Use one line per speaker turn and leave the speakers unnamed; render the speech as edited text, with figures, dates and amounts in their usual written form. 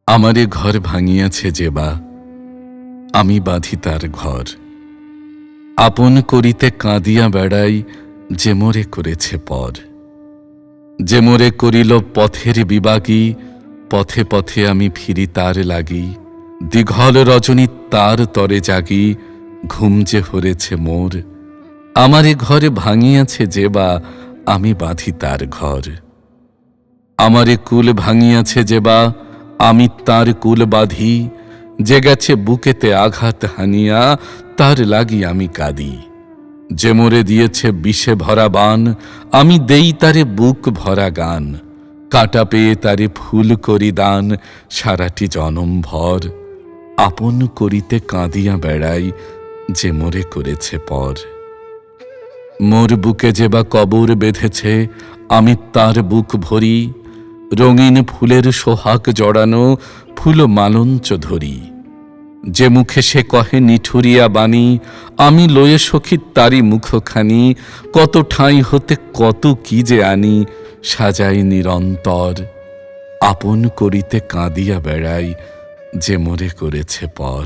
আমারে ঘর ভাঙিয়াছে যে বা আমি বাঁধি তার ঘর। আপন করিতে কাঁদিয়া বেড়াই যে মোরে করেছে পর। যে মোরে করিল পথের বিবাগী, পথে পথে আমি ফিরি তার লাগি। দীঘল রজনী তার তরে জাগি, ঘুম যে হরেছে মোর। আমারে ঘর ভাঙিয়াছে যে বা আমি বাঁধি তার ঘর। আমারে কুল ভাঙিয়াছে যে বা আমি তার কুল বাঁধি। যে গেছে বুকেতে আঘাত হানিয়া তার লাগি আমি কাঁদি। যে মোরে দিয়েছে বিষে ভরা বান আমি দেই তারে বুক ভরা গান। কাঁটা পেয়ে তারে ফুল করি দান সারাটি জনম ভর। আপন করিতে কাঁদিয়া বেড়াই যে মোরে করেছে পর। মোর বুকে যে বা কবর বেঁধেছে আমি তার বুক ভরি। রঙিন ফুলের সোহাগ জড়ানো ফুল মালঞ্চ ধরি। যে মুখে সে কহে নিঠুরিয়া বাণী আমি লয়ে সখী তারি মুখখানি। কত ঠাঁই হতে কত কি যে আনি সাজাই নিরন্তর। আপন করিতে কাঁদিয়া বেড়াই যে মোরে করেছে পর।